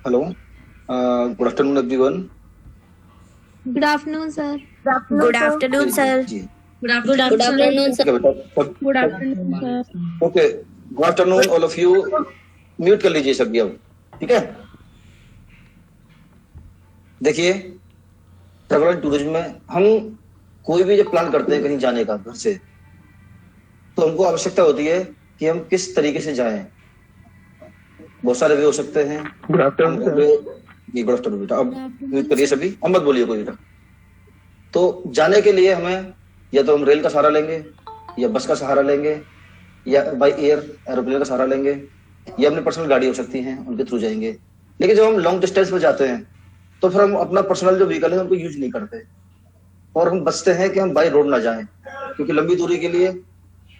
Hello, good afternoon everyone. Good afternoon sir. Good afternoon sir. जी, good afternoon ठीक है बेटा। Good afternoon sir. Okay, good afternoon all of you. Mute कर लीजिए सभी अब, ठीक है। देखिए, ट्रैवल एंड टूरिज्म में हम कोई भी जब प्लान करते हैं कहीं जाने का घर से, तो हमको आवश्यकता होती है कि हम किस तरीके से जाएं। बहुत सारे वे हो सकते हैं। Good afternoon sir. जी, गुड आफ्टरनून बेटा। अब म्यूट करिए सभी, अब मत बोलिए कोई बेटा। तो जाने के लिए हमें या तो हम रेल का सहारा लेंगे, या बस का सहारा लेंगे, या बाई एयर एरोप्लेन का सहारा लेंगे, या अपनी पर्सनल गाड़ी हो सकती है उनके थ्रू जाएंगे। लेकिन जब हम लॉन्ग डिस्टेंस पर जाते हैं तो फिर हम अपना पर्सनल जो व्हीकल है उनको यूज नहीं करते, और हम बचते हैं कि हम बाई रोड ना जाएं, क्योंकि लंबी दूरी के लिए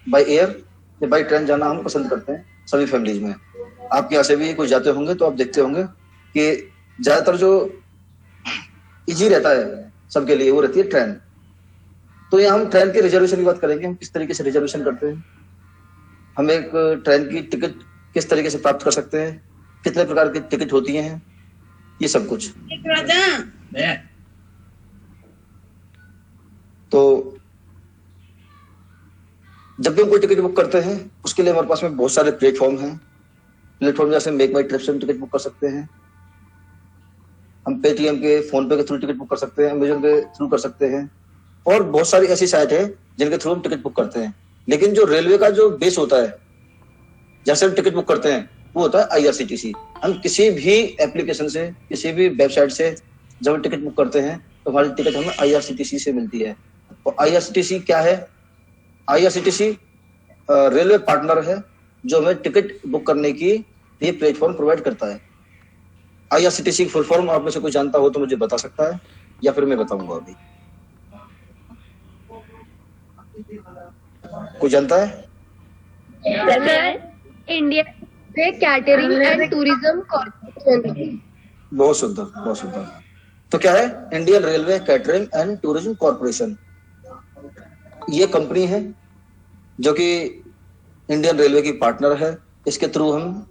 बाई एयर या बाई ट्रेन जाना हम पसंद करते हैं सभी फैमिलीज में। आपके यहाँ से भी कुछ जाते होंगे तो आप देखते होंगे कि ज्यादातर जो इजी रहता है सबके लिए वो रहती है ट्रेन। तो यहाँ हम ट्रेन के रिजर्वेशन की बात करेंगे, हम किस तरीके से रिजर्वेशन करते हैं, हम एक ट्रेन की टिकट किस तरीके से प्राप्त कर सकते हैं, कितने प्रकार की टिकट होती हैं, ये सब कुछ। तो जब भी हम कोई टिकट बुक करते हैं उसके लिए हमारे पास में बहुत सारे प्लेटफॉर्म हैं। प्लेटफॉर्म जैसे मेक माई ट्रिप से हम टिकट बुक कर सकते हैं, हम पेटीएम के, फोन पे के थ्रू टिकट बुक कर सकते हैं, अमेजोन के थ्रू कर सकते हैं, और बहुत सारी ऐसी साइट है जिनके थ्रू हम टिकट बुक करते हैं। लेकिन जो रेलवे का जो बेस होता है जैसे हम टिकट बुक करते हैं वो होता है आईआरसीटीसी। हम किसी भी एप्लीकेशन से, किसी भी वेबसाइट से जब हम टिकट बुक करते हैं तो हमारी टिकट हमें आईआरसीटीसी से मिलती है। और आईआरसीटीसी क्या है? आईआरसीटीसी रेलवे पार्टनर है जो हमें टिकट बुक करने की ये प्लेटफॉर्म प्रोवाइड करता है। आईआरसीटीसी की फुल फॉर्म आप में से कोई जानता हो तो मुझे बता सकता है, या फिर मैं बताऊंगा अभी। कोई जानता है? India catering and tourism corporation. बहुत सुंदर, बहुत सुंदर। तो क्या है? Indian railway catering and tourism corporation. ये कंपनी है जो कि इंडियन रेलवे की पार्टनर है। इसके थ्रू हम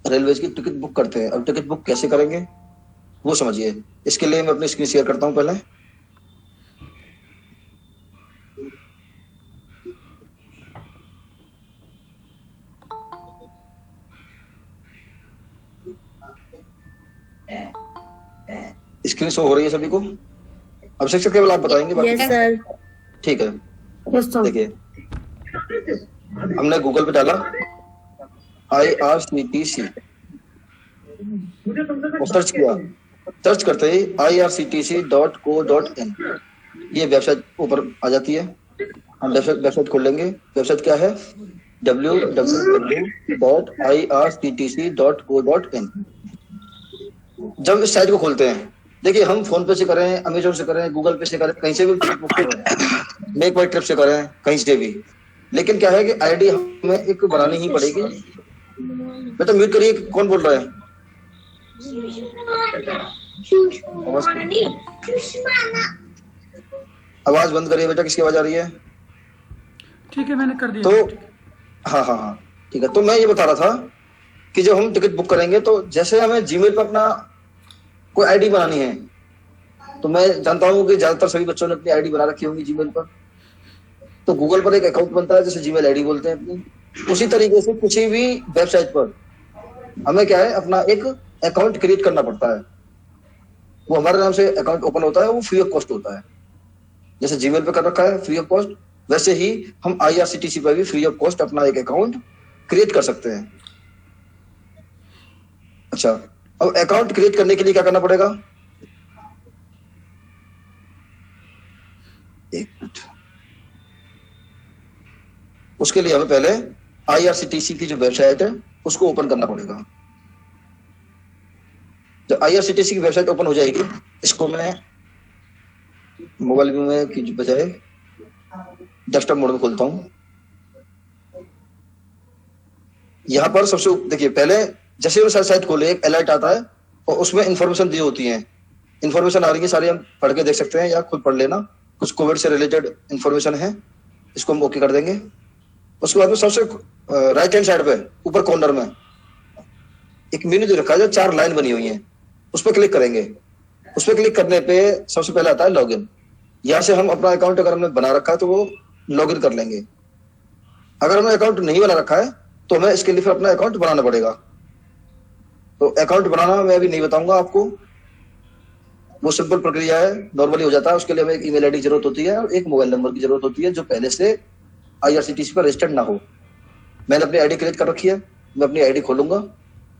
रेलवे की टिकट बुक करते हैं। अब टिकट बुक कैसे करेंगे वो समझिए। इसके लिए मैं अपनी स्क्रीन शेयर करता हूं पहले। स्क्रीन शो हो रही है सभी को? अब शिक्षक केवल आप बताएंगे बाकी। Yes sir. ठीक है, यस सर। देखिए हमने गूगल पे डाला IRCTC और सर्च किया। सर्च करते ही irctc.co.in ये वेबसाइट ऊपर आ जाती है। हम वेबसाइट खोल लेंगे। वेबसाइट क्या है? www.irctc.co.in। जब इस साइट को खोलते हैं, देखिए हम फोन पे से करें, अमेजोन से करें, गूगल पे से करें, कहीं से भी बुक करें, मेक माई ट्रिप से करें, कहीं से भी। लेकिन क्या है कि आईडी हमें एक बनानी ही पड़ेगी। बेटा म्यूट करिए, कौन बोल रहा है? आवाज बंद करिए बेटा, किसकी आवाज आ रही है? ठीक है, मैंने कर दिया। तो हाँ हाँ हाँ ठीक है। तो मैं ये बता रहा था कि जब हम टिकट बुक करेंगे तो जैसे हमें जीमेल पर अपना कोई आईडी बनानी है, तो मैं जानता हूँ कि ज्यादातर सभी बच्चों ने अपनी आईडी बना रखी होंगी जीमेल पर। तो गूगल पर एक अकाउंट बनता है जैसे जीमेल आईडी बोलते हैं अपनी। उसी तरीके से किसी भी वेबसाइट पर हमें क्या है, अपना एक अकाउंट क्रिएट करना पड़ता है। वो हमारे नाम से अकाउंट ओपन होता है, वो फ्री ऑफ कॉस्ट होता है। जैसे जीमेल पे कर रखा है फ्री ऑफ कॉस्ट, वैसे ही हम आईआरसीटीसी पर भी फ्री ऑफ कॉस्ट अपना एक अकाउंट क्रिएट कर सकते हैं। अच्छा, अब अकाउंट क्रिएट करने के लिए क्या करना पड़ेगा? एक मिनट। उसके लिए हमें पहले आईआरसीटीसी की जो वेबसाइट है उसको ओपन करना पड़ेगा। जब आईआरसीटीसी की वेबसाइट ओपन हो जाएगी, इसको मैं मोबाइल व्यू में की बजाय डेस्कटॉप मोड में खोलता हूं। यहां पर सबसे देखिए, पहले जैसे वो साइट खोले एक अलर्ट आता है और उसमें इंफॉर्मेशन दी होती है। इंफॉर्मेशन आ रही है सारी, हम पढ़ के देख सकते हैं या खुद पढ़ लेना। कुछ कोविड से रिलेटेड इंफॉर्मेशन है, इसको हम ओके कर देंगे। उसके बाद में सबसे राइट हैंड साइड पे ऊपर कॉर्नर में एक मेन्यू जो रखा है, जो 4 लाइन बनी हुई है। उस पर क्लिक करेंगे। उस पर क्लिक करने पे सबसे पहले आता है लॉगिन। यहाँ से हम अपना अकाउंट अगर हमने बना रखा है तो वो लॉगिन कर लेंगे। अगर हमने अकाउंट नहीं बना रखा है तो हमें इसके लिए फिर अपना अकाउंट बनाना पड़ेगा। तो अकाउंट बनाना मैं अभी नहीं बताऊंगा आपको, वो सिंपल प्रक्रिया है, नॉर्मली हो जाता है। उसके लिए हमें एक ईमेल आईडी की जरूरत होती है और एक मोबाइल नंबर की जरूरत होती है जो पहले से IRCTC पर रजिस्टर्ड ना हो। मैंने अपनी आईडी क्रिएट कर रखी है, मैं अपनी आईडी खोलूंगा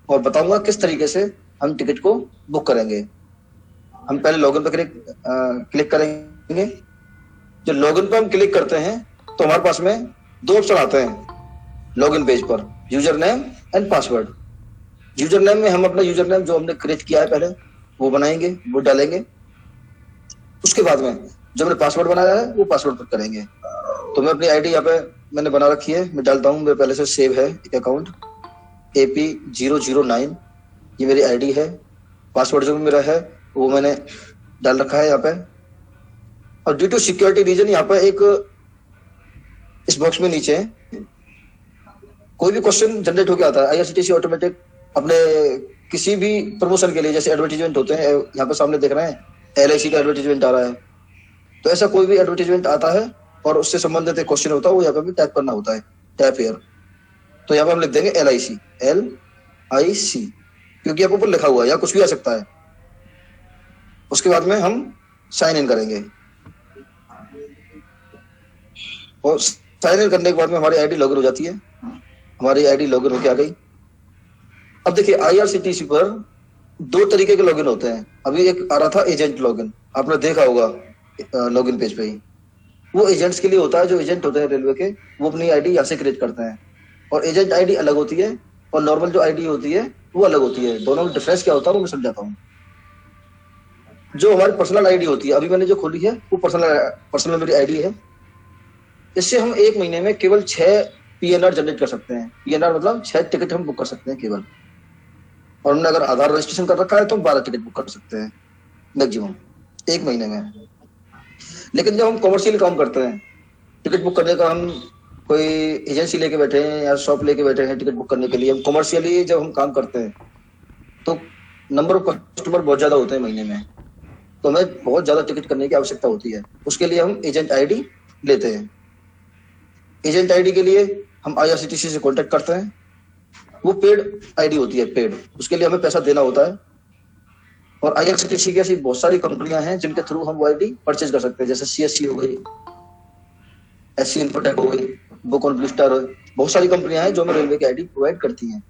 और बताऊंगा किस तरीके से हम टिकट को बुक करेंगे। हम पहले लॉगिन पर क्लिक करेंगे। जो लॉगिन पर हम क्लिक करते हैं तो हमारे पास में 2 ऑप्शन आते हैं लॉगिन पेज पर, user name and password. User name में हम अपना यूजर नेम जो हमने क्रिएट किया है पहले वो बनाएंगे, वो डालेंगे। उसके बाद में जो हमने पासवर्ड बनाया है वो पासवर्ड पर करेंगे। तो मैं अपनी आईडी यहाँ पे मैंने बना रखी है, मैं डालता हूँ। मेरे पहले से सेव है एक अकाउंट AP009, ये मेरी आईडी है। पासवर्ड जो मेरा है वो मैंने डाल रखा है यहाँ पे। और ड्यू टू सिक्योरिटी रीजन यहाँ पे एक इस बॉक्स में नीचे कोई भी क्वेश्चन जनरेट होकर आता है। IRCTC ऑटोमेटिक अपने किसी भी प्रमोशन के लिए, जैसे एडवर्टीजमेंट होते हैं, यहाँ पे सामने देख रहे हैं LIC का एडवर्टीजमेंट आ रहा है, तो ऐसा कोई भी एडवर्टीजमेंट आता है और उससे संबंधित एक क्वेश्चन होता है, वो यहाँ पे भी टाइप करना होता है, टाइप हियर। तो यहाँ पे हम लिख देंगे LIC, क्योंकि यहाँ पर ऊपर लिखा हुआ है, या कुछ भी आ सकता है। उसके बाद में हम साइन इन करेंगे और साइन इन करने के बाद में हमारी आईडी लॉगिन हो जाती है। हमारी आईडी लॉगिन होके आ गई। अब देखिए IRCTC पर 2 तरीके के लॉगिन होते हैं। अभी एक आ रहा था एजेंट लॉगिन, आपने देखा होगा लॉगिन पेज पे ही। वो एजेंट्स के लिए होता है, जो एजेंट होते हैं रेलवे के, वो अपनी आईडी यहाँ से क्रिएट करते हैं। और एजेंट आईडी अलग होती है और नॉर्मल जो आईडी होती है वो अलग होती है। दोनों में डिफरेंस क्या होता है वो मैं समझाता हूँ। जो हमारी पर्सनल आईडी होती है, अभी मैंने जो खोली है वो पर्सनल मेरी आईडी है। इससे हम 1 महीने में केवल 6 PNR जनरेट कर सकते हैं। PNR मतलब 6 टिकट हम बुक कर सकते हैं केवल। और हमने अगर आधार रजिस्ट्रेशन कर रखा है तो हम 12 टिकट बुक कर सकते हैं मैक्सिमम 1 महीने में। लेकिन जब हम कॉमर्शियल काम करते हैं, टिकट बुक करने का, हम कोई एजेंसी लेके बैठे हैं या शॉप लेके बैठे हैं टिकट बुक करने के लिए, हम कॉमर्शियली जब हम काम करते हैं तो नंबर ऑफ कस्टमर बहुत ज्यादा होते हैं महीने में, तो हमें बहुत ज्यादा टिकट करने की आवश्यकता होती है। उसके लिए हम एजेंट आईडी लेते हैं। एजेंट आईडी के लिए हम IRCTC से कांटेक्ट करते हैं। वो पेड आईडी होती है, पेड, उसके लिए हमें पैसा देना होता है। और IRCTC की ऐसी बहुत सारी कंपनियां हैं जिनके थ्रू हम वो आईडी परचेज कर सकते हैं, जैसे CSC हो गई, SC इन्फोटेक हो गई, बुक ऑन ब्लू स्टार हो गई। बहुत सारी कंपनियां हैं जो हमें रेलवे की आईडी प्रोवाइड करती हैं।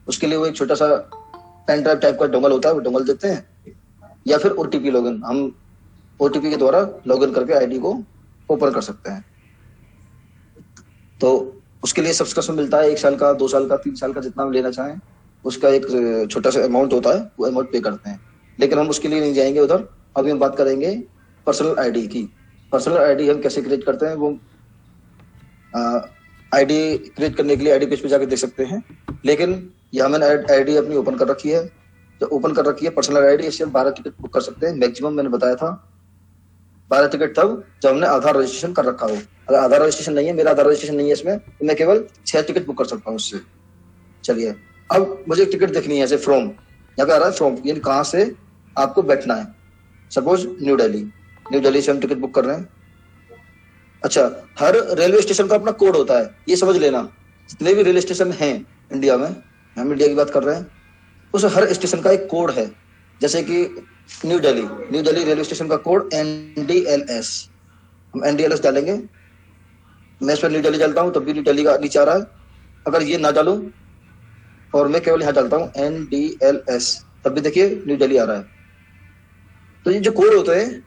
उसके लिए वो एक छोटा सा पेन ड्राइव टाइप का डोंगल होता है, वो डोंगल देते हैं, या फिर OTP लॉगिन, हम OTP के द्वारा लॉगिन करके आईडी को ओपन कर सकते हैं। तो उसके लिए सब्सक्रिप्शन मिलता है 1 साल का, 2 साल का, 3 साल का, जितना हम लेना चाहें। उसका एक छोटा सा अमाउंट होता है, वो अमाउंट पे करते हैं। लेकिन हम उसके लिए नहीं जाएंगे उधर। अभी हम बात करेंगे पर्सनल आईडी की। पर्सनल आईडी हम कैसे क्रिएट करते हैं, वो आईडी क्रिएट करने के लिए आईडी पेज पे जाकर देख सकते हैं। लेकिन यहाँ मैंने आईडी अपनी ओपन कर रखी है। जो ओपन कर रखी है पर्सनल आईडी, इससे हम 12 टिकट बुक कर सकते हैं मैक्सिमम। मैंने बताया था 12 टिकट तब जब हमने आधार रजिस्ट्रेशन कर रखा हो। अगर आधार रजिस्ट्रेशन नहीं है, मेरा आधार रजिस्ट्रेशन नहीं है इसमें, तो मैं केवल 6 टिकट बुक कर सकता हूँ उससे। चलिए, अब मुझे एक टिकट देखनी है, जैसे फ्रॉम, यहाँ पे आ रहा है फ्रॉम, यानी कहाँ से आपको बैठना है। सपोज न्यू दिल्ली से हम टिकट बुक कर रहे हैं। अच्छा, हर रेलवे स्टेशन का अपना कोड होता है, ये समझ लेना। जितने भी रेलवे स्टेशन हैं इंडिया में, हम इंडिया की बात कर रहे हैं, उस हर स्टेशन का एक कोड है। जैसे कि न्यू दिल्ली रेलवे स्टेशन का कोड NDLS, हम NDLS डालेंगे। मैं इस पर न्यू दिल्ली डालता हूँ तब भी न्यू दिल्ली का नीचे आ रहा है। अगर ये ना डालूं और मैं केवल यहाँ डालता हूँ NDLS, तब भी देखिए न्यू दिल्ली आ रहा है। तो ये जो कोड होते हैं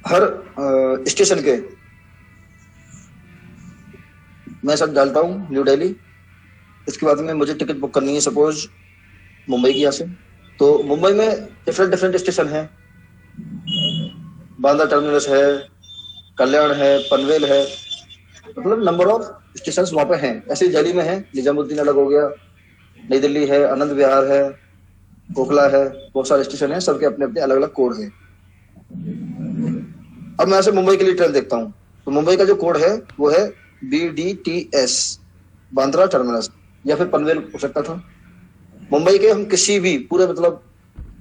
हर स्टेशन के, मैं सब डालता हूँ न्यू दिल्ली। इसके बाद में मुझे टिकट बुक करनी है सपोज मुंबई की यहाँ से। तो मुंबई में डिफरेंट स्टेशन है, बांद्रा टर्मिनस है, कल्याण है, पनवेल है, मतलब नंबर ऑफ स्टेशन वहां पे हैं। ऐसे दिल्ली में है, निजामुद्दीन अलग हो गया, नई दिल्ली है, आनंद विहार है, कोकला है, बहुत सारे स्टेशन है, सबके अपने अपने अलग अलग कोड है। अब मैं ऐसे मुंबई के लिए ट्रेन देखता हूँ, तो मुंबई का जो कोड है वो है BDTS, बांद्रा टर्मिनस, या फिर पनवेल हो सकता था। मुंबई के हम किसी भी पूरे मतलब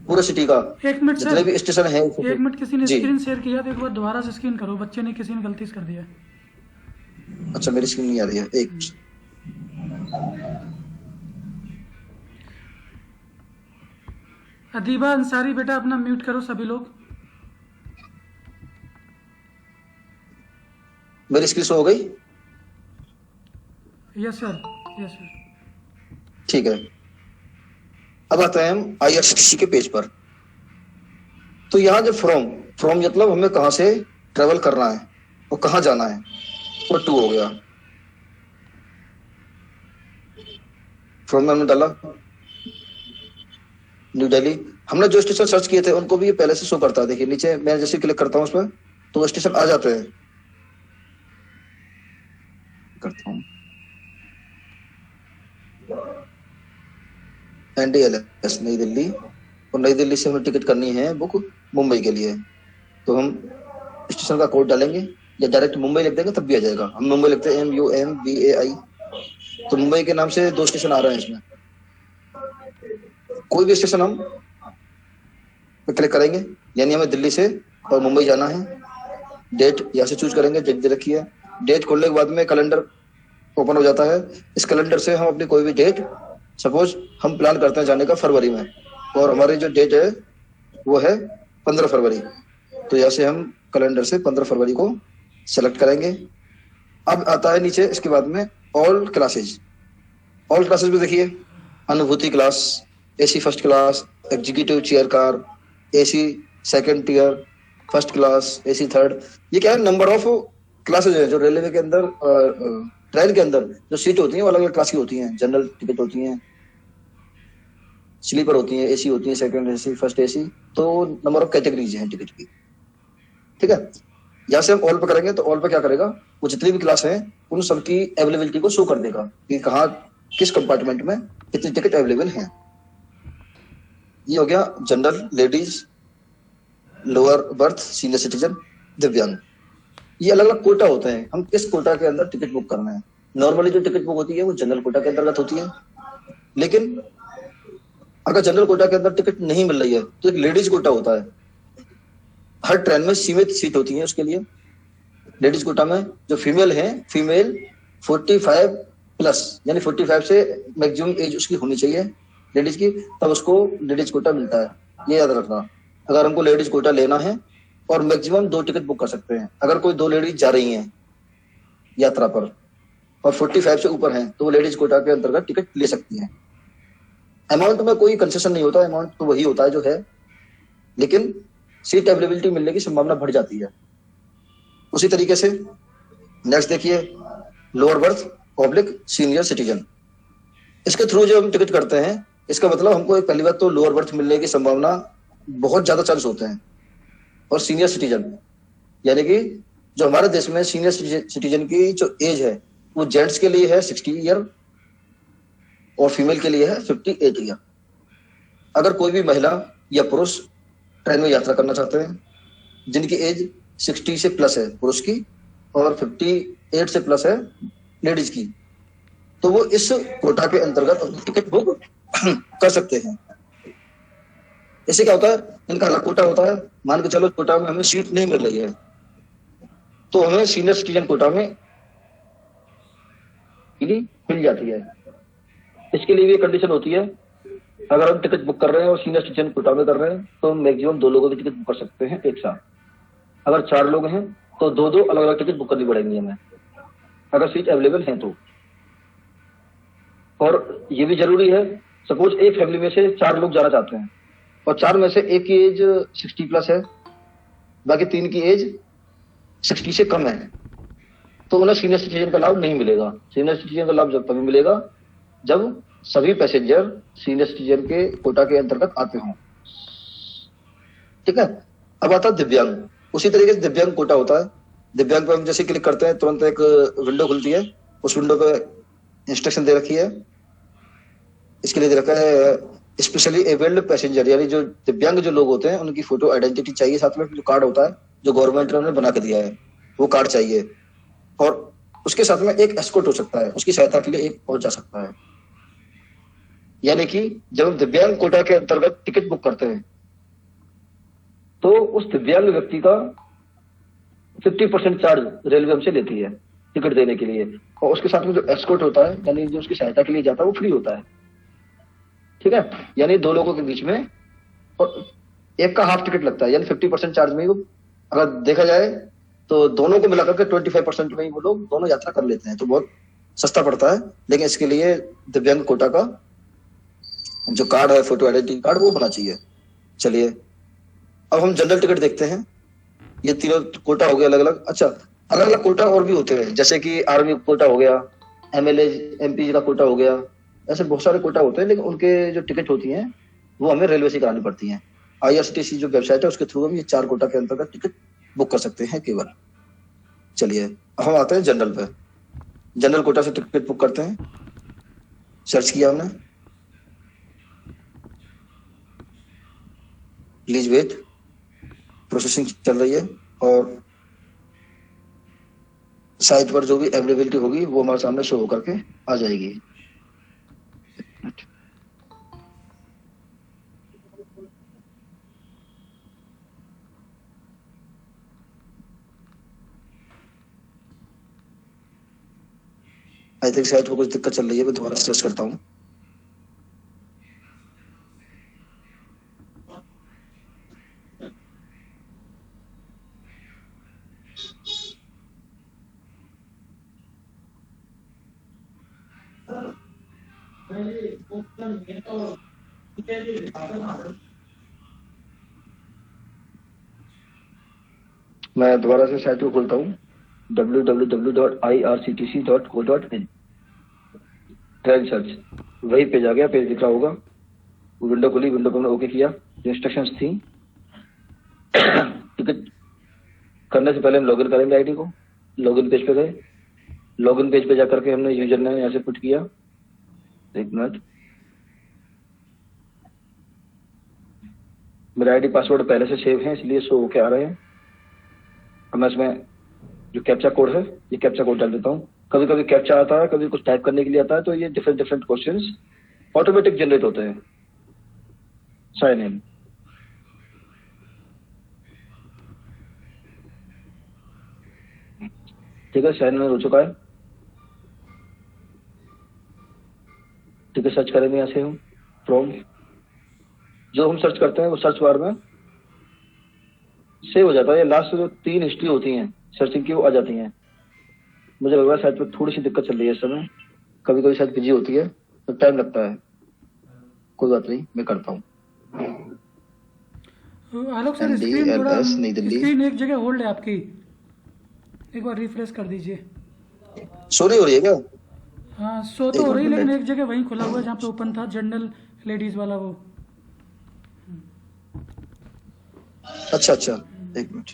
पूरे सिटी का एक मिनट जितने सर, भी स्टेशन है। एक मिनट, किसी ने जी स्क्रीन शेयर किया तो एक बार दोबारा से स्क्रीन करो, बच्चे ने किसी ने गलती से कर दिया। अच्छा, मेरी स्क्रीन नहीं आ रही है, एक अदीबा अंसारी बेटा अपना म्यूट करो सभी लोग। मेरी स्क्रीन शो हो गई? Yes sir, yes sir. ठीक है, अब आते हैं हम IRCTC के पेज पर। तो यहाँ जो फ्रॉम मतलब हमें कहाँ से ट्रेवल करना है और कहाँ जाना है, वो 2 हो गया। फ्रॉम में हमने डाला न्यू दिल्ली। हमने जो स्टेशन सर्च किए थे उनको भी ये पहले से शो करता है। देखिए नीचे मैं जैसे क्लिक करता हूँ उस पर तो वो स्टेशन आ जाते हैं। करता हूँ NDLS नई दिल्ली, और नई दिल्ली से हमें टिकट करनी है बुक मुंबई के लिए। तो हम स्टेशन का कोड डालेंगे या डायरेक्ट मुंबई लिख देंगे तब भी आ जाएगा। हम मुंबई लिखते हैं MUMBAI। तो मुंबई के नाम से 2 स्टेशन आ रहे हैं इसमें। कोई भी स्टेशन हम पे क्लिक करेंगे, यानी हमें दिल्ली से और मुंबई जाना है। डेट यहाँ से चूज करेंगे, डेट दे रखी है। डेट खोलने के बाद में कैलेंडर ओपन हो जाता है। इस कैलेंडर से हम अपनी कोई भी डेट, सपोज हम प्लान करते हैं जाने का फरवरी में, और हमारी जो डेट है वो है 15 फरवरी। तो यहाँ से हम कैलेंडर से 15 फरवरी को सेलेक्ट करेंगे। अब आता है नीचे इसके बाद में ऑल क्लासेज। ऑल क्लासेज में देखिए Anubhuti class, AC first class, executive chair car, AC second tier, first class, AC third. ये क्या है, नंबर ऑफ क्लासेज है जो रेलवे के अंदर, ट्रेन के अंदर जो सीट होती हैं वो अलग अलग क्लास की होती हैं। जनरल टिकट होती हैं, स्लीपर होती हैं, AC होती है, सेकंड AC, फर्स्ट AC। तो नंबर ऑफ कैटेगरीज हैं टिकट की। ठीक है, यहाँ से हम ऑल पे करेंगे तो ऑल पे क्या करेगा, वो जितनी भी क्लास है उन सबकी अवेलेबिलिटी को शो कर देगा कि कहाँ किस कंपार्टमेंट में कितनी टिकट अवेलेबल है। ये हो गया general, ladies, lower berth, senior citizen, दिव्यांग। ये अलग अलग कोटा होते हैं, हम किस कोटा के अंदर टिकट बुक करना है। नॉर्मली जो टिकट बुक होती है वो जनरल कोटा के अंतर्गत होती है, लेकिन अगर जनरल कोटा के अंदर टिकट नहीं मिल रही है तो एक लेडीज कोटा होता है। हर ट्रेन में सीमित सीट होती है उसके लिए। लेडीज कोटा में जो फीमेल है, फीमेल 45 प्लस, यानी 45 से मैक्सिमम एज उसकी होनी चाहिए लेडीज की, तब उसको लेडीज कोटा मिलता है। ये याद रखना, अगर हमको लेडीज कोटा लेना है और मैक्सिमम 2 टिकट बुक कर सकते हैं। अगर कोई 2 लेडीज जा रही हैं यात्रा पर और 45 से ऊपर हैं तो वो लेडीज कोटा के अंतर्गत टिकट ले सकती हैं। अमाउंट में कोई कंसेशन नहीं होता, अमाउंट तो वही होता है जो है, लेकिन सीट अवेलेबिलिटी मिलने की संभावना बढ़ जाती है। उसी तरीके से नेक्स्ट देखिए lower berth oblique senior citizen. इसके थ्रू जो हम टिकट करते हैं, इसका मतलब हमको एक पहली बात तो लोअर बर्थ मिलने की संभावना बहुत ज्यादा चांस होते हैं। और सीनियर सिटीजन यानी कि जो हमारे देश में सीनियर सिटीजन की जो एज है वो जेंट्स के लिए है 60 ईयर और फीमेल के लिए है 58 ईयर। अगर कोई भी महिला या पुरुष ट्रेन में यात्रा करना चाहते हैं जिनकी एज 60 से प्लस है पुरुष की और 58 से प्लस है लेडीज की, तो वो इस कोटा के अंतर्गत अपनी टिकट बुक कर सकते हैं। इससे क्या होता है, इनका अलग कोटा होता है। मान के चलो कोटा में हमें सीट नहीं मिल रही है तो हमें सीनियर सिटीजन कोटा में मिल जाती है। इसके लिए भी कंडीशन होती है, अगर हम टिकट बुक कर रहे हैं और सीनियर सिटीजन कोटा में कर रहे हैं तो मैक्सिमम 2 लोगों की टिकट बुक कर सकते हैं एक साथ। अगर 4 लोग हैं तो 2-2 अलग अलग टिकट बुक करनी पड़ेंगी हमें, अगर सीट अवेलेबल है तो। और ये भी जरूरी है, सपोज एक फैमिली में से 4 लोग जाना चाहते हैं और 4 में से एक की एज 60 प्लस है, बाकी 3 की एज 60 से कम है, तो उन्हें सीनियर सिटीजन का लाभ नहीं मिलेगा। सीनियर सिटीजन का लाभ जब तभी मिलेगा जब सभी पैसेंजर सीनियर सिटीजन के कोटा के अंतर्गत आते हों। ठीक है, अब आता है दिव्यांग। उसी तरीके से दिव्यांग कोटा होता है। दिव्यांग पे हम जैसे क्लिक करते हैं तुरंत एक विंडो खुलती है, उस विंडो पे इंस्ट्रक्शन दे रखी है। इसके लिए दे रखा है स्पेशली एबल्ड पैसेंजर, यानी जो दिव्यांग जो लोग होते हैं उनकी फोटो आइडेंटिटी चाहिए, साथ में जो कार्ड होता है जो गवर्नमेंट ने बना के दिया है वो कार्ड चाहिए, और उसके साथ में एक एस्कॉर्ट हो सकता है, उसकी सहायता के लिए एक पहुंच जा सकता है। यानी कि जब हम दिव्यांग कोटा के अंतर्गत टिकट बुक करते हैं तो उस दिव्यांग व्यक्ति का 50% चार्ज रेलवे हमसे लेती है टिकट देने के लिए, और उसके साथ में जो एस्कॉर्ट होता है यानी जो उसकी सहायता के लिए जाता है वो फ्री होता है। ठीक है, यानी दो लोगों के बीच में और एक का हाफ टिकट लगता है, यानी 50% चार्ज में ही वो, अगर देखा जाए तो दोनों को मिलाकर के 25% में ही वो लोग दोनों यात्रा कर लेते हैं, तो बहुत सस्ता पड़ता है। लेकिन इसके लिए दिव्यांग कोटा का जो कार्ड है, फोटो आइडेंटिटी कार्ड, वो होना चाहिए। चलिए अब हम जनरल टिकट देखते हैं। ये तीनों कोटा हो गया अलग अलग। अच्छा, अलग अलग कोटा और भी होते हैं, जैसे कि आर्मी कोटा हो गया, एमएलए एमपी का कोटा हो गया, ऐसे बहुत सारे कोटा होते हैं। लेकिन उनके जो टिकट होती हैं वो हमें रेलवे से करानी पड़ती हैं। IRCTC जो वेबसाइट है उसके थ्रू हम ये 4 कोटा के अंतर्गत टिकट बुक कर सकते हैं केवल। चलिए अब हम आते हैं जनरल पे। जनरल कोटा से टिकट बुक करते हैं। सर्च किया हमने, प्लीज वेट, प्रोसेसिंग चल रही है, और साइट पर जो भी अवेलेबिलिटी होगी वो हमारे सामने शो होकर के आ जाएगी। आई थिंक साइट को कुछ दिक्कत चल रही है, मैं दोबारा सर्च करता हूँ। मैं दोबारा से साइट को खोलता हूँ, www.irctc.co.in। ट्रेन सर्च, वही पेज आ गया, पेज दिख रहा होगा। वो विंडो खुली, विंडो को हमने ओके किया। इंस्ट्रक्शंस थी, टिकट करने से पहले हम लॉगिन करेंगे आईडी को। लॉगिन पेज पे गए, लॉगिन पेज पे जाकर के हमने यूजर नेम यहाँ से पुट किया। एक मिनट, मेरा आईडी पासवर्ड पहले से सेव है इसलिए शो होके आ रहे हैं। अब मैं इसमें जो कैप्चा कोड है, ये कैप्चा कोड डाल देता हूँ। कभी कभी कैप्चा आता है, कभी कुछ टाइप करने के लिए आता है, तो ये different different questions automatic generate होते हैं। साइन इन, ठीक है, साइन इन हो चुका है। ठीक है, सर्च करेंगे यहाँ से हम फ्रॉम। जो हम सर्च करते हैं वो सर्च बार में सेव हो जाता है। लास्ट जो 3 हिस्ट्री होती हैं सर्चिंग की वो आ जाती हैं। मुझे लग रहा है साइट पर थोड़ी सी दिक्कत चल रही है इस समय, कभी कभी शायद बिजी होती है तो टाइम लगता है। कोई बात नहीं, मैं करता हूँ। आलोक सर, स्क्रीन एक जगह होल्ड है आपकी, एक बार रिफ्रेश कर दीजिए। शो नहीं हो रही है क्या? हाँ, शो तो हो रही है, लेकिन एक जगह वहीं खुला हुआ है जहाँ पे ओपन था, जनरल लेडीज वाला वो। अच्छा, एक मिनट।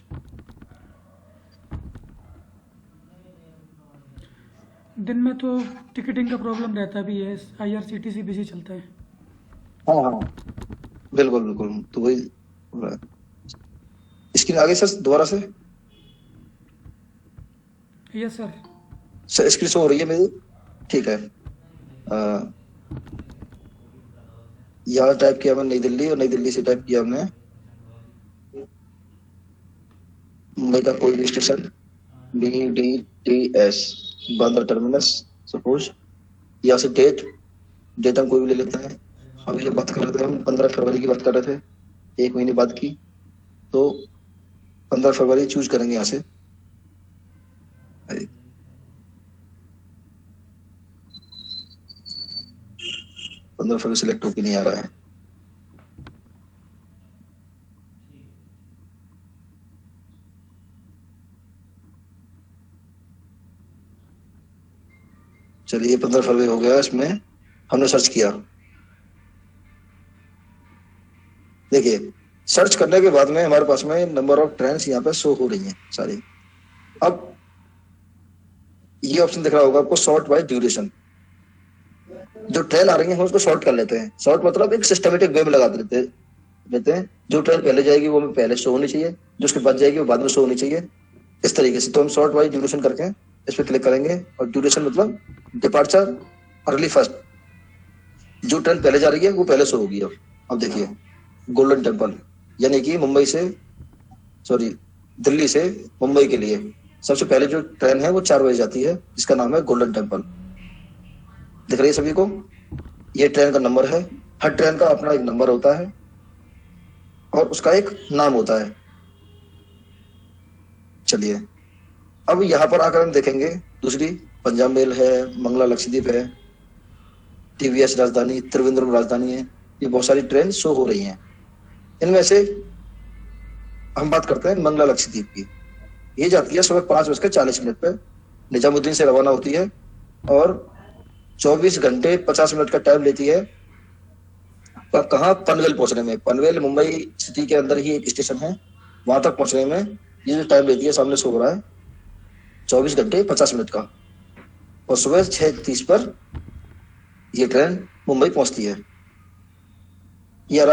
दिन में तो टिकटिंग का प्रॉब्लम रहता भी है, IRCTC बिजी चलता है। हाँ, बिल्कुल, तो वही हो रहा है। स्क्रीन आगे सर दोबारा से। Yes sir. स्क्रीन शो हो रही है मेरी, ठीक है। यहाँ टाइप किया हमने नई दिल्ली, और नई दिल्ली से टाइप किया हमने मुंबई का कोई भी station, BDTS, Bandra terminus suppose. यहाँ से डेट हम कोई भी ले लेते हैं। अभी जो बात कर रहे थे हम 15 फरवरी की बात कर रहे थे, 1 महीने बाद की, तो 15 फरवरी चूज करेंगे यहाँ से। 15 फरवरी सिलेक्ट होकर नहीं आ रहा है। चलिए 15 फरवरी हो गया, इसमें हमने सर्च किया। देखिए, सर्च करने के बाद में हमारे पास में नंबर ऑफ ट्रेन यहाँ पे शो हो रही हैं सारी। अब ये ऑप्शन दिख रहा होगा आपको, सॉर्ट बाय ड्यूरेशन। जो ट्रेन आ रही है हम उसको सॉर्ट कर लेते हैं। सॉर्ट मतलब एक सिस्टमेटिक वे में लगा देते हैं। जो ट्रेन पहले जाएगी वो हमें पहले शो होनी चाहिए, जो उसके बाद जाएगी वो बाद में शो होनी चाहिए, इस तरीके से। तो हम सॉर्ट बाय ड्यूरेशन करके इस पर क्लिक करेंगे, और ड्यूरेशन मतलब डिपार्चर अर्ली फर्स्ट। जो ट्रेन पहले जा रही है वो पहले शो होगी। अब देखिए, गोल्डन टेम्पल, यानी कि मुंबई से सॉरी, दिल्ली से मुंबई के लिए सबसे पहले जो ट्रेन है वो 4 बजे जाती है, जिसका नाम है गोल्डन टेम्पल। दिख रही है सभी को? ये ट्रेन का नंबर है। हर ट्रेन का अपना एक नंबर होता है और उसका एक नाम होता है। चलिए, अब यहाँ पर आकर हम देखेंगे दूसरी पंजाब मेल है, मंगला लक्षद्वीप है, टीवीएस राजधानी, त्रिवेंद्रम राजधानी है। ये बहुत सारी ट्रेन शो हो रही हैं। इनमें से हम बात करते हैं मंगला लक्षद्वीप की। ये जाती है सुबह 5:40 पे, निजामुद्दीन से रवाना होती है और 24 घंटे 50 मिनट का टाइम लेती है। अब कहाँ? पनवेल पहुंचने में। पनवेल मुंबई सिटी के अंदर ही एक स्टेशन है, वहां तक पहुंचने में ये जो टाइम लेती है सामने शो हो रहा है 24 घंटे 50 मिनट का। और सुबह 6:30 पर ये ट्रेन मुंबई पहुंचती है। ये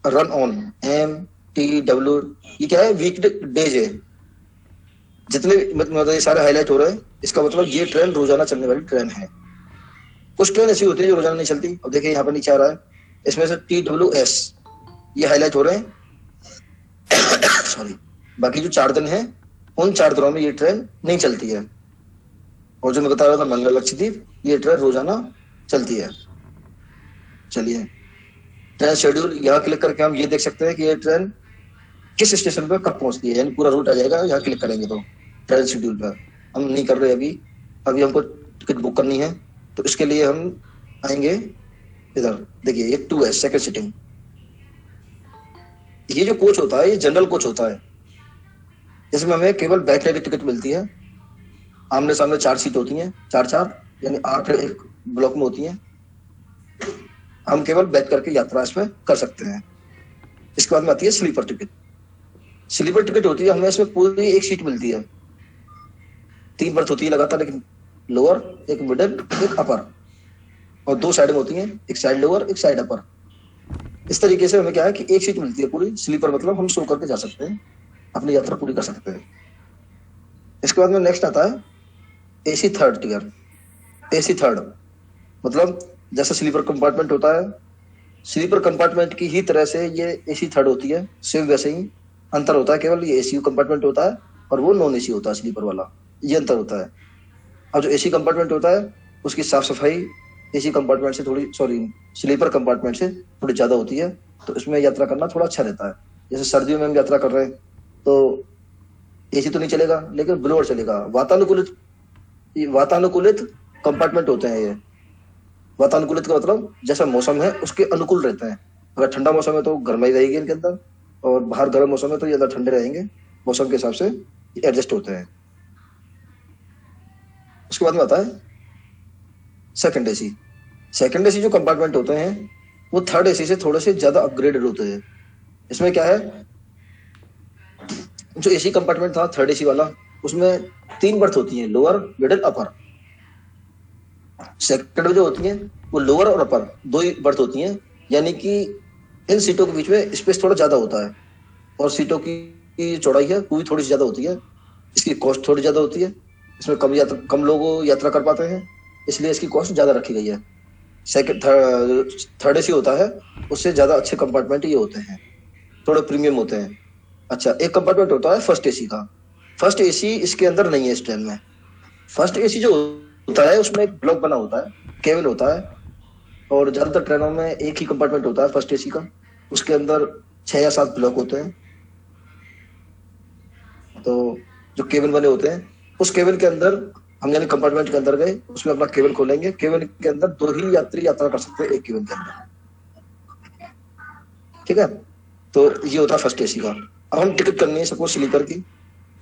रन ऑन MTW, ये क्या है? वीक डेज है। जितने मतलब ये सारे हाईलाइट हो रहे हैं, इसका मतलब ये ट्रेन रोजाना चलने वाली ट्रेन है। कुछ ट्रेन ऐसी होती है जो रोजाना नहीं चलती। अब देखिए यहाँ पर नीचे आ रहा है, इसमें से TWS ये हाईलाइट हो रहे हैं सॉरी। बाकी जो 4 दिन है, उन 4 दिनों में ये ट्रेन नहीं चलती है। और जो मैं बता रहा था मंगला लक्षद्वीप, ये ट्रेन रोजाना चलती है। चलिए, ट्रेन शेड्यूल यहाँ क्लिक करके हम ये देख सकते हैं कि ये ट्रेन किस स्टेशन पर कब पहुंचती है, यानी पूरा रूट आ जाएगा यहाँ क्लिक करेंगे तो। ट्रेन शेड्यूल पर हम नहीं कर रहे अभी हमको टिकट बुक करनी है, तो इसके लिए हम आएंगे इधर। देखिए ये 2S सेकंड सीटिंग। ये जो कोच होता है ये जनरल कोच होता है। इसमें हमें केवल बैठने की टिकट मिलती है। आमने सामने 4 सीट होती हैं, 4-4 यानी 8 एक ब्लॉक में होती हैं। हम केवल बैठ करके यात्रा इसमें कर सकते हैं। इसके बाद में आती है स्लीपर टिकट। स्लीपर टिकट होती है, हमें इसमें पूरी एक सीट मिलती है। 3 बर्थ होती है लगातार, एक लोअर, एक मिडिल, एक अपर, और 2 साइड में होती हैं, एक साइड लोअर, एक साइड अपर। इस तरीके से हमें क्या है कि एक सीट मिलती है पूरी। स्लीपर मतलब हम सो करके जा सकते हैं, अपनी यात्रा पूरी कर सकते हैं। इसके बाद में नेक्स्ट आता है AC third tier. AC third मतलब जैसा स्लीपर कंपार्टमेंट होता है, स्लीपर कंपार्टमेंट की ही तरह से ये AC थर्ड होती है, सेम वैसे ही। अंतर होता है केवल ये AC कंपार्टमेंट होता है और वो नॉन AC होता है स्लीपर वाला, ये अंतर होता है। अब जो AC कंपार्टमेंट होता है उसकी साफ सफाई AC कंपार्टमेंट से थोड़ी, सॉरी, स्लीपर कंपार्टमेंट से थोड़ी ज्यादा होती है, तो इसमें यात्रा करना थोड़ा अच्छा रहता है। जैसे सर्दियों में हम यात्रा कर रहे हैं तो AC तो नहीं चलेगा, लेकिन ब्लोअर चलेगा। वातानुकूलित कंपार्टमेंट होते हैं ये। वातानुकूलित का मतलब जैसा मौसम है उसके अनुकूल रहते हैं। अगर ठंडा मौसम है तो गर्माई रहेगी इनके अंदर, और बाहर गर्म मौसम है तो ज्यादा ठंडे रहेंगे। मौसम के हिसाब से एडजस्ट होते हैं। उसके बाद में आता है सेकंड AC। सेकंड AC जो कंपार्टमेंट होते हैं वो थर्ड AC से थोड़े से ज्यादा अपग्रेडेड होते हैं। इसमें क्या है, जो AC कंपार्टमेंट था थर्ड AC वाला, उसमें 3 बर्थ होती हैं, लोअर, मिडिल, अपर। सेकंड में जो होती हैं वो लोअर और अपर 2 ही बर्थ होती हैं, यानी कि इन सीटों के बीच में स्पेस थोड़ा ज्यादा होता है, और सीटों की चौड़ाई है वो भी थोड़ी सी ज्यादा होती है। इसकी कॉस्ट थोड़ी ज्यादा होती है। इसमें कम लोग यात्रा कर पाते हैं, इसलिए इसकी कॉस्ट ज्यादा रखी गई है। थर्ड AC होता है, उससे ज्यादा अच्छे कंपार्टमेंट ये होते हैं, थोड़े प्रीमियम होते हैं। अच्छा, एक कंपार्टमेंट होता है फर्स्ट AC का। फर्स्ट AC इसके अंदर नहीं है इस ट्रेन में। फर्स्ट AC जो होता है उसमें एक ब्लॉक बना होता है, केबल होता है, और ज्यादातर ट्रेनों में एक ही कंपार्टमेंट होता है फर्स्ट AC का। उसके अंदर 6 या 7 ब्लॉक होते हैं। तो जो केबल बने होते हैं, उस केबल के अंदर हम यानी कंपार्टमेंट के अंदर गए, उसमें अपना केबल खोलेंगे। केबल के अंदर 2 ही यात्री यात्रा कर सकते हैं एक केबल के अंदर। ठीक है, तो ये होता है फर्स्ट AC का। अब हम टिकट करनी है सपोज स्लीपर की,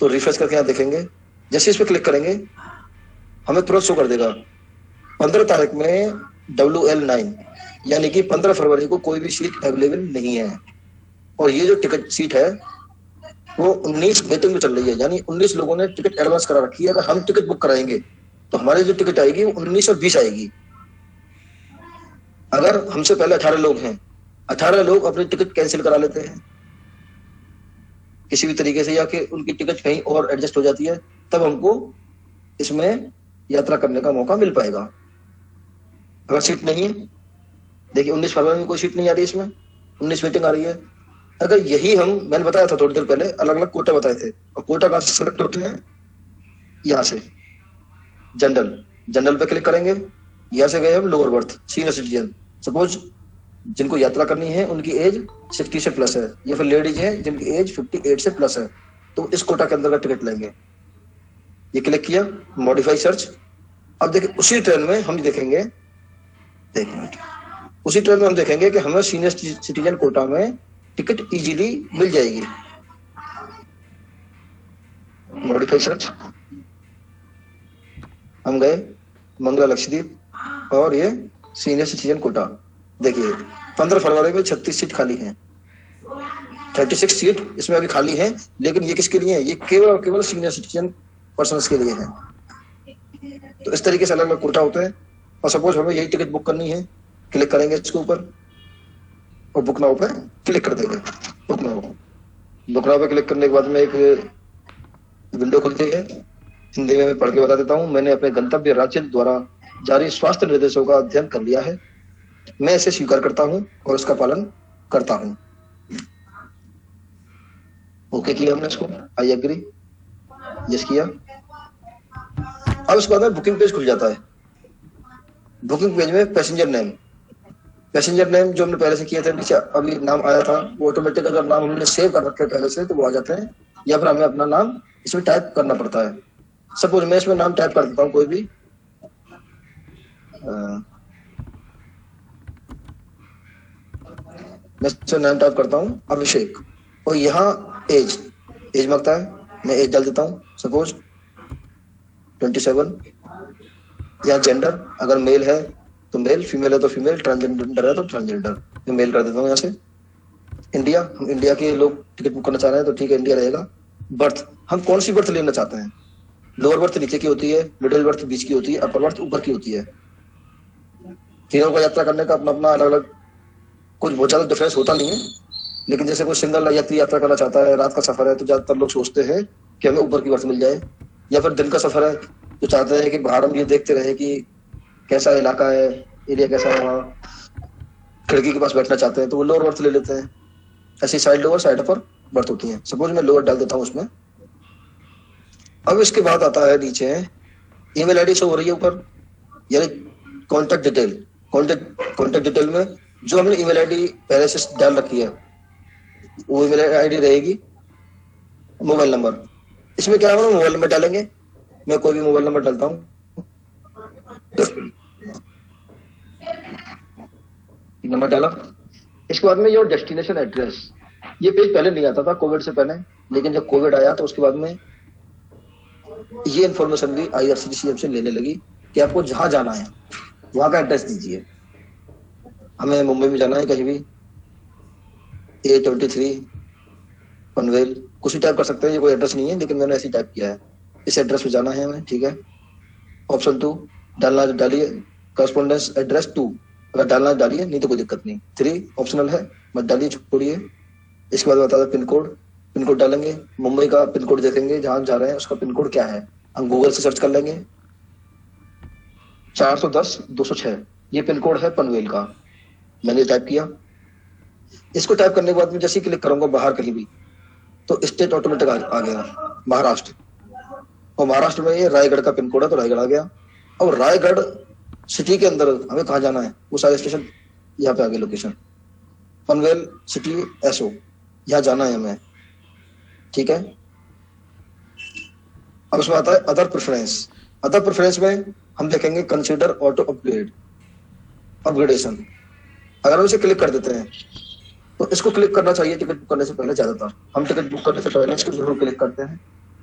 तो रिफ्रेश करके यहाँ देखेंगे। जैसे इस पर क्लिक करेंगे हमें तुरंत शो कर देगा 15 तारीख में WL9, यानी कि 15 फरवरी को कोई भी सीट अवेलेबल नहीं है। और ये जो टिकट सीट है वो 19 वेटिंग में चल रही है, यानी 19 लोगों ने टिकट एडवांस करा रखी है। अगर हम टिकट बुक कराएंगे तो हमारी जो टिकट आएगी वो 19 और 20 आएगी। अगर हमसे पहले 18 लोग हैं, 18 लोग अपनी टिकट कैंसिल करा लेते हैं किसी भी तरीके से, या कि उनकी टिकट कहीं और एडजस्ट हो जाती है, तब हमको इसमें यात्रा करने का मौका मिल पाएगा। अगर सीट नहीं है, देखिए 19 फरवरी में कोई सीट नहीं आ रही, इसमें 19 वेटिंग आ रही है। अगर यही हम, मैंने बताया था थोड़ी देर पहले, अलग अलग कोटा बताए थे, और कोटा कहाँ से सिलेक्ट होते हैं, यहाँ से जनरल, जनरल पे क्लिक करेंगे, यहाँ से गए हम lower berth senior citizen. Suppose जिनको यात्रा करनी है उनकी एज 60 से प्लस है, या फिर लेडीज है जिनकी एज 58 से प्लस है, तो इस कोटा के अंदर का टिकट लेंगे। ये क्लिक किया, मॉडिफाई सर्च। अब देखिए उसी ट्रेन में हम देखेंगे, उसी ट्रेन में हम देखेंगे कि हमें सीनियर सिटीजन कोटा में टिकट इजीली मिल जाएगी। मॉडिफाई सर्च, हम गए मंगला लक्षद्वीप, और ये सीनियर सिटीजन कोटा। देखिए 15 फरवरी में 36 सीट खाली हैं, 36 सीट इसमें अभी खाली हैं, लेकिन ये किसके लिए है, ये केवल और केवल सीनियर सिटीजन पर्सन्स के लिए है। तो इस तरीके से अलग अलग कोटा होते हैं। और सपोज हमें यही टिकट बुक करनी है, क्लिक करेंगे इसके ऊपर और बुक नाउ पे क्लिक कर देंगे। बुक नाउ पे क्लिक करने के बाद में एक विंडो खुलती है, हिंदी में मैं पढ़ के बता देता हूँ। मैंने अपने गंतव्य राज्य द्वारा जारी स्वास्थ्य निर्देशों का अध्ययन कर लिया है, मैं इसे स्वीकार करता हूं और इसका पालन करता हूं। ओके किया हमने इसको, आई एग्री, यस किया। अब उसके बाद में बुकिंग पेज खुल जाता है। बुकिंग पेज में पैसेंजर नेम जो हमने पहले से किया था, नीचे अभी नाम आया था, वो ऑटोमेटिक अगर नाम हमने सेव कर रखे पहले से तो वो आ जाते हैं, या फिर हमें अपना नाम इसमें टाइप करना पड़ता है। सपोज मैं इसमें नाम टाइप कर देता हूँ कोई भी, मैं इसमें नाम टाइप करता हूँ अभिषेक, और यहाँ एज मांगता है, मैं एज डाल देता हूँ सपोज 27। यहाँ जेंडर, अगर मेल है तो मेल, फीमेल है तो फीमेल, ट्रांसजेंडर है तो ट्रांसजेंडर, मैं मेल कर देता हूँ यहाँ से। इंडिया के लोग टिकट बुक करना चाह रहे हैं तो ठीक है, इंडिया रहेगा। बर्थ, हम कौन सी बर्थ लेना चाहते हैं, लोअर बर्थ नीचे की होती है, मिडिल बर्थ बीच की होती है, अपर बर्थ ऊपर की होती है। तीनों का यात्रा करने का अपना अपना अलग अलग, कुछ बहुत ज्यादा डिफरेंस होता नहीं है, लेकिन जैसे कोई सिंगल यात्री यात्रा करना चाहता है, रात का सफर है, तो ज्यादातर लोग सोचते हैं कि हमें ऊपर की बर्थ मिल जाए, या फिर दिन का सफर है तो चाहते हैं कि बाहर हम ये देखते रहे कि कैसा इलाका है, एरिया कैसा है, वहाँ खिड़की के पास बैठना चाहते हैं तो वो लोअर बर्थ ले लेते हैं। ऐसी side lower side upper berth होती है। सपोज मैं लोअर डाल देता हूँ उसमें। अब इसके बाद आता है नीचे ईमेल आईडी शो हो रही है ऊपर, यानी कॉन्टेक्ट डिटेल। कॉन्टेक्ट डिटेल में जो हमने ईमेल आईडी पहले से डाल रखी है वो ईमेल आईडी रहेगी। मोबाइल नंबर, इसमें क्या होगा, मोबाइल नंबर डालेंगे। मैं कोई भी मोबाइल नंबर डालता हूँ, नंबर डाला। इसके बाद में ये डेस्टिनेशन एड्रेस, ये पेज पहले नहीं आता था कोविड से पहले, लेकिन जब कोविड आया तो उसके बाद में ये इन्फॉर्मेशन भी IRCTC हमसे लेने लगी कि आपको जहां जाना है वहां का एड्रेस दीजिए। हमें मुंबई में जाना है कहीं भी, A23 पनवेल, कुछ भी टाइप कर सकते हैं, ये कोई एड्रेस नहीं है, लेकिन मैंने ऐसे टाइप किया है, इस एड्रेस पे जाना है हमें, ठीक है। ऑप्शन 2 डालना, डालिए करस्पॉन्डेंस एड्रेस 2, अगर डालना डालिए, नहीं तो कोई दिक्कत नहीं। 3 ऑप्शनल है, मत डालिए, छोड़िए। इसके बाद बता दें पिन कोड डालेंगे, मुंबई का पिन कोड देखेंगे जहां जा रहे हैं उसका पिन कोड क्या है, हम गूगल से सर्च कर लेंगे। 410-206 ये पिन कोड है पनवेल का, मैंने टाइप किया। इसको टाइप करने के बाद में जैसे ही क्लिक करूंगा बाहर कहीं भी, तो स्टेट ऑटोमेटिक आ गया महाराष्ट्र, और महाराष्ट्र में ये रायगढ़ का पिन कोड है तो रायगढ़ आ गया। और रायगढ़ सिटी के अंदर हमें कहाँ जाना है वो सारे स्टेशन यहाँ पे आ गए, लोकेशन पनवेल सिटी SO, यहाँ जाना है हमें, ठीक है। अब उसमें आता है अदर प्रेफरेंस में हम देखेंगे कंसीडर ऑटो अपग्रेडेशन। अगर हम इसे क्लिक कर देते हैं तो इसको क्लिक करना चाहिए टिकट बुक करने से पहले, ज्यादातर हम टिकट बुक करने से पहले इसको जरूर क्लिक करते हैं।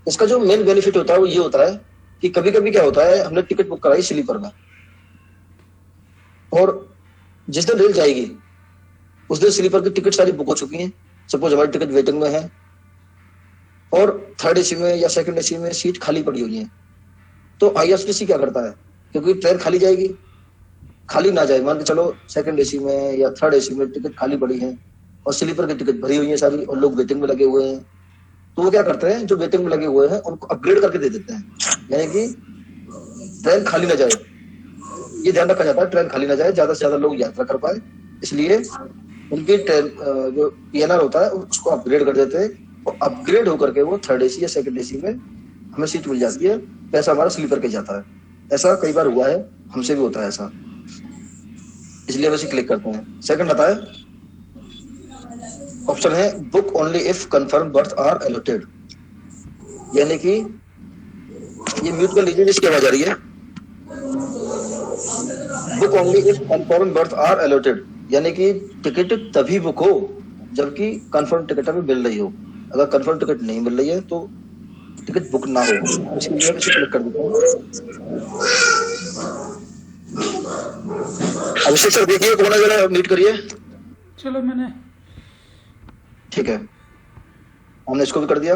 इसका जो मेन बेनिफिट होता है वो ये होता है कि कभी कभी क्या होता है, हमने टिकट बुक कराई स्लीपर में, और जिस दिन रेल जाएगी उस दिन स्लीपर की टिकट सारी बुक हो चुकी हैं। सपोज हमारी टिकट वेटिंग में है और थर्ड AC में या सेकंड AC में सीट खाली पड़ी हुई है, तो IRCTC क्या करता है, क्योंकि ट्रेन खाली जाएगी, खाली ना जाए, मान के चलो सेकंड AC में या थर्ड AC में टिकट खाली पड़ी है और स्लीपर की टिकट भरी हुई है सारी और लोग वेटिंग में लगे हुए हैं, तो वो क्या करते हैं, जो वेटिंग में लगे हुए हैं उनको अपग्रेड करके दे देते हैं, यानी कि ट्रेन खाली ना जाए। ये ध्यान रखा जाता है ट्रेन खाली ना जाए, ज्यादा से ज्यादा लोग यात्रा कर पाए, इसलिए उनकी जो PNR होता है उसको अपग्रेड कर देते हैं, और अपग्रेड होकर के वो 3rd AC या 2nd AC में हमें सीट मिल जाती है, पैसा हमारा स्लीपर के जाता है। ऐसा कई बार हुआ है, हमसे भी होता है ऐसा, इसलिए हम इसे क्लिक करते हैं। सेकंड आता है ऑप्शन है book only if confirm berth are allotted, यानी कि ये म्यूट कर लीजिए जिसकी आवाज आ रही है। Book only if confirm berth are allotted, यानी कि टिकट तभी बुक हो जबकि कंफर्म टिकट हमें मिल रही हो। अगर कंफर्म टिकट नहीं मिल रही है तो टिकट बुक ना हो, इसलिए हम इसे क्लिक कर देते हैं। अभिषेक सर देखिए कौन है, जरा मीट करिए। चलो मैंने ठीक है, हमने इसको भी कर दिया।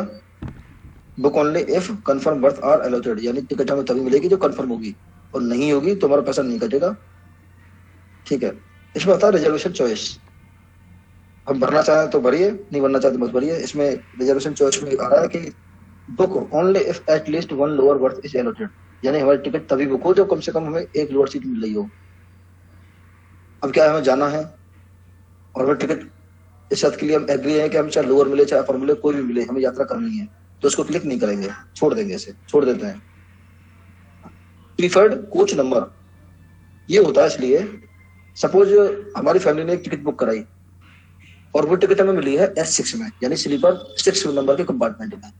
Book only if confirm berth are allotted, यानी टिकट हमें तभी मिलेगी जो कंफर्म होगी, और नहीं होगी तो हमारा पैसा नहीं कटेगा। ठीक है, इसमें आता है रिजर्वेशन चॉइस। हम भरना चाहें तो भरिए, नहीं भरना चाहते मत भरिए। इसमें रिजर्वेशन चॉइस में आ रहा है कि book only if at least 1 lower berth is allotted, यानी हमारी टिकट तभी बुक हो जब कम से कम हमें 1 लोअर सीट मिल रही हो। अब क्या है, हमें जाना है और हमें टिकट इस बात के लिए हम एग्री है कि हम चाहे लोअर मिले चाहे अपर मिले, कोई भी मिले, हमें यात्रा करनी है, तो इसको क्लिक नहीं करेंगे, छोड़ देंगे, इसे छोड़ देते हैं। प्रीफर्ड कोच नंबर ये होता है इसलिए, सपोज हमारी फैमिली ने एक टिकट बुक कराई और वो टिकट हमें मिली है S6 में, यानी स्लीपर 6 नंबर के कंपार्टमेंट में।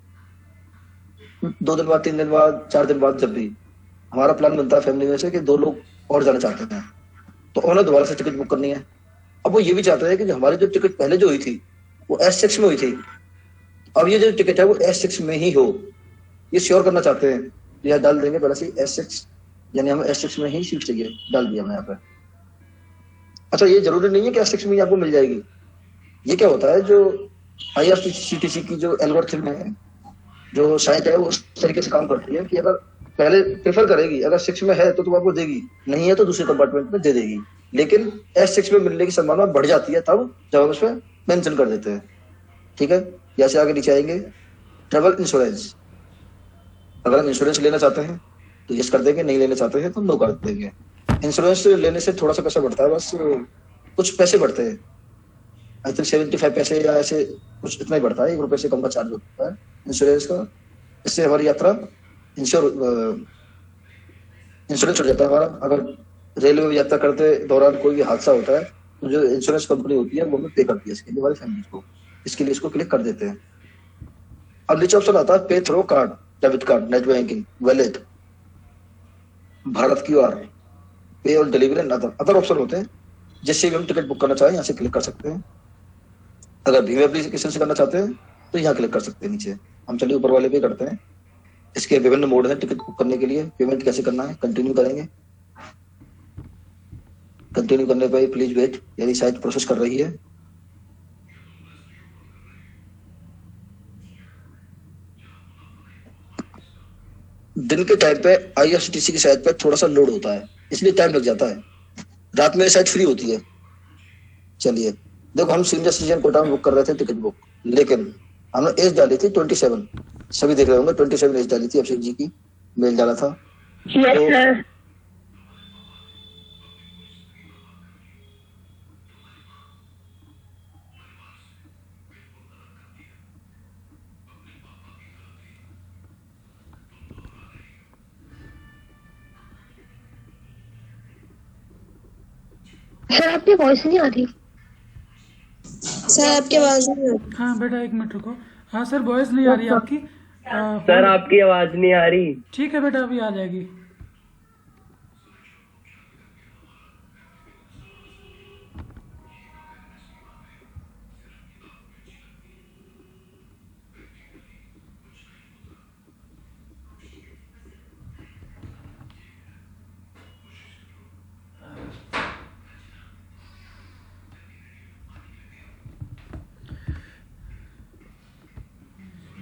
2 दिन बाद, 3 दिन बाद, 4 दिन बाद जब भी हमारा प्लान बनता है फैमिली में से कि 2 लोग और जाना चाहते हैं, तो उन्हें दोबारा से टिकट बुक करनी है। अब वो ये भी चाहते हैं कि हमारी जो टिकट पहले जो हुई थी वो S6 में हुई थी, अब ये जो टिकट है वो S6 में ही हो, ये श्योर करना चाहते हैं। यहाँ डाल देंगे पहले से S6, यानी हमें S6 में ही सीट चाहिए, डाल दिया हमने यहाँ पे। अच्छा, ये जरूरी नहीं है कि S6 में ही आपको मिल जाएगी। ये क्या होता है, जो IRCTC की जो एल्गोरिथम है, जो साइट है, वो उस तरीके से काम करती है कि अगर पहले प्रेफर करेगी, अगर 6 में है तो आपको देगी, नहीं है तो दूसरे कंपार्टमेंट में दे देगी। लेकिन S6 में मिलने की संभावना बढ़ जाती है तब जब हम उसमें मेंशन कर देते हैं। ठीक है, जैसे आगे नीचे आएंगे, ट्रेवल इंश्योरेंस। अगर हम इंश्योरेंस लेना चाहते हैं तो यस कर देंगे, नहीं लेना चाहते हैं तो नो कर देंगे। इंश्योरेंस लेने से थोड़ा सा पैसा बढ़ता है, बस कुछ पैसे बढ़ते हैं, आई थिंक 75 पैसे या ऐसे कुछ, इतना ही बढ़ता है, 1 रुपए से कम का चार्ज होता है इंश्योरेंस का। इससे हमारी यात्रा इंश्योरेंस हो जाता है हमारा। अगर रेलवे में यात्रा करते दौरान कोई भी हादसा होता है तो जो इंश्योरेंस कंपनी होती है वो हमें पे करती है इसके लिए, हमारी फैमिली को। इसके लिए इसको क्लिक कर देते हैं। अब नीचे ऑप्शन आता है पे through card, debit card, net banking, wallet, Bharat QR, पे और डिलीवरी एंड अदर ऑप्शन होते हैं, जिससे भी हम टिकट बुक करना चाहें यहाँ से क्लिक कर सकते हैं। अगर भीम एप्लीकेशन से करना चाहते हैं तो यहाँ क्लिक कर सकते हैं नीचे। हम चलिए ऊपर वाले पे करते हैं। इसके विभिन्न मोड हैं टिकट बुक करने के लिए। पेमेंट कैसे करना है, कंटिन्यू करेंगे। कंटिन्यू करने पर प्लीज वेट, यानी साइट प्रोसेस कर रही है। दिन के टाइम पे IRCTC की साइट पे थोड़ा सा लोड होता है, इसलिए टाइम लग जाता है। रात में साइट फ्री होती है। चलिए देखो, हम सीनियर सिटीजन कोटा में बुक कर रहे थे टिकट बुक, लेकिन हमने एज डाली थी 27, सभी देख रहे होंगे 27 एज डाली थी, अभिषेक जी की मेल डाला था। Yes, sir. सर आपकी वॉइस नहीं आ रही। सर आपकी आवाज नहीं आ रही। हाँ बेटा 1 मिनट रुको। हाँ सर, वॉइस नहीं आ रही आपकी। सर आपकी आवाज नहीं आ रही। ठीक है बेटा, अभी आ जाएगी।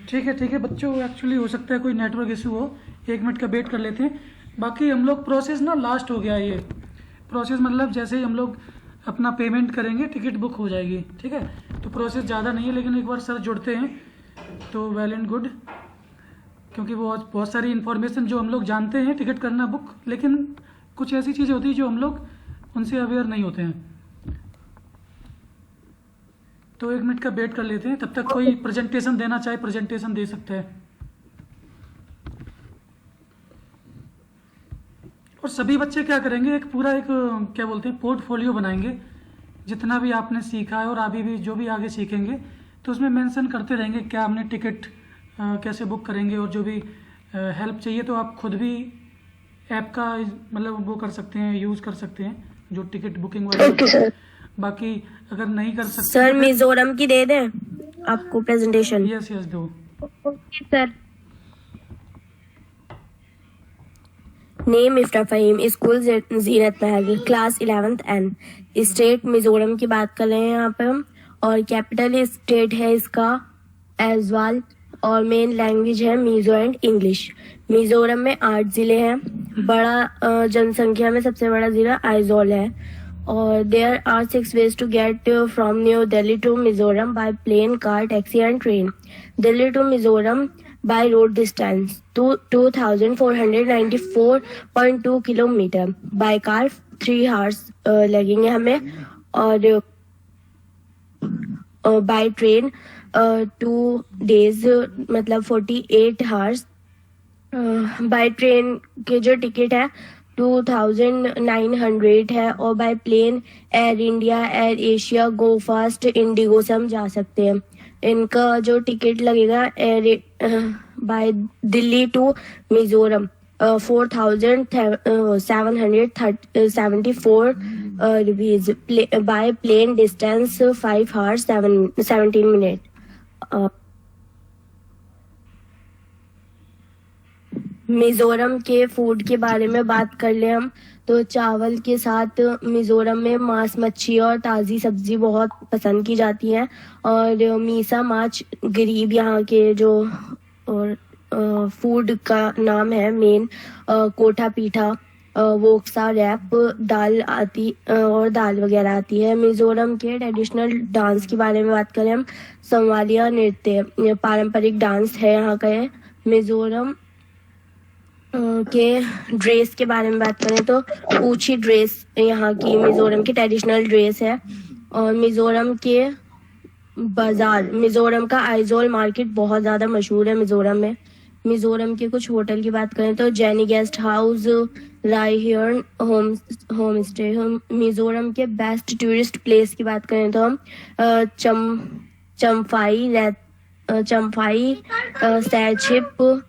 ठीक है बच्चों, एक्चुअली हो सकता है कोई नेटवर्क इशू हो, 1 मिनट का वेट कर लेते हैं। बाकी हम लोग प्रोसेस ना लास्ट हो गया। ये प्रोसेस मतलब जैसे ही हम लोग अपना पेमेंट करेंगे टिकट बुक हो जाएगी। ठीक है, तो प्रोसेस ज़्यादा नहीं है, लेकिन एक बार सर जुड़ते हैं तो वेल एंड गुड, क्योंकि वो बहुत सारी इन्फॉर्मेशन जो हम लोग जानते हैं टिकट करना बुक, लेकिन कुछ ऐसी चीज़ें होती है जो हम लोग उनसे अवेयर नहीं होते हैं। तो 1 मिनट का वेट कर लेते हैं, तब तक कोई प्रेजेंटेशन देना चाहे प्रेजेंटेशन दे सकते हैं। और सभी बच्चे क्या करेंगे, एक पूरा एक क्या बोलते हैं पोर्टफोलियो बनाएंगे, जितना भी आपने सीखा है और अभी भी जो भी आगे सीखेंगे तो उसमें मेंशन करते रहेंगे क्या हमने टिकट कैसे बुक करेंगे, और जो भी हेल्प चाहिए तो आप खुद भी ऐप का मतलब वो कर सकते हैं, यूज़ कर सकते हैं जो टिकट बुकिंग वाले। Okay sir. बाकी अगर नहीं कर सकते सर मिजोरम की दे दें आपको प्रेजेंटेशन। यस दो। Okay sir. Name Ifta Faheem, school Zeenat Mahal, class 11th N। State Mizoram की बात कर रहे हैं यहाँ पे हम, और कैपिटल स्टेट है इसका ऐजवाल, और मेन लैंग्वेज है मिजो एंड इंग्लिश। मिजोरम में 8 जिले हैं, बड़ा जनसंख्या में सबसे बड़ा जिला आइजोल है, और there are 6 ways to get from New Delhi to Mizoram by plane, car, taxi and train. Delhi to Mizoram by road distance 2494.2 kilometre, by car 3 hours लगेंगे हमें, और बाय ट्रेन 2 days मतलब 48 hours। बाय ट्रेन के जो टिकट है 2900 है, और by plane Air India, Air Asia, Go Fast, IndiGo से हम जा सकते हैं। इनका जो टिकट लगेगा air by Delhi to Mizoram 4774 rupees, by plane distance 5 hours 17 minutes। Mizoram के फूड के बारे में बात कर ले हम, तो चावल के साथ मिजोरम में मांस, मच्छी और ताज़ी सब्जी बहुत पसंद की जाती है, और मीसा माछ गरीब यहाँ के जो और फूड का नाम है मेन। कोठा पीठा, वोक्सा रैप, दाल आती और दाल वगैरह आती है। मिजोरम के ट्रेडिशनल डांस के बारे में बात करें हम, संवालिया नृत्य पारंपरिक डांस है यहाँ का। मिजोरम के ड्रेस के बारे में बात करें तो ऊंची ड्रेस यहाँ की मिजोरम की ट्रेडिशनल ड्रेस है। और मिजोरम के बाजार, मिजोरम का आइजोल मार्केट बहुत ज़्यादा मशहूर है मिजोरम में। मिजोरम के कुछ होटल की बात करें तो Jaini guest house, Raihiern home stay. Mizoram के बेस्ट टूरिस्ट प्लेस की बात करें तो हम चम्फाई, सैरछिप,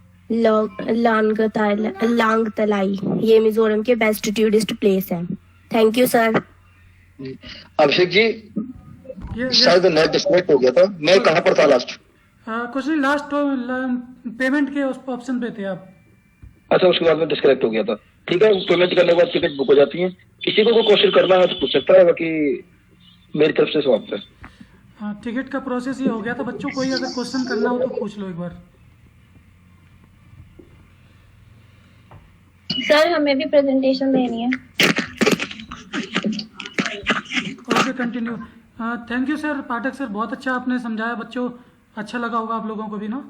लांगतलाई, ये मिजोरम के बेस्ट टूरिस्ट प्लेस है। Thank you sir. Abhishek ji ये शायद नेट डिस्कनेक्ट हो गया था, मैं कहाँ पर था लास्ट? कुछ नहीं, लास्ट पेमेंट के उस ऑप्शन पे थे आप। अच्छा, उसके बाद में डिस्कनेक्ट हो गया था। ठीक है, पेमेंट करने के बाद टिकट बुक हो जाती है। किसी को क्वेश्चन करना है तो पूछ सकता है, बाकी मेरी तरफ से समाप्त है। हाँ, टिकट का प्रोसेस ये हो गया था बच्चों, कोई अगर क्वेश्चन करना हो तो पूछ लो एक बार। सर हमें भी प्रेजेंटेशन देनी है। Okay, continue. Thank you sir, Pathak sir, बहुत अच्छा आपने समझाया बच्चों, अच्छा लगा होगा आप लोगों को भी ना।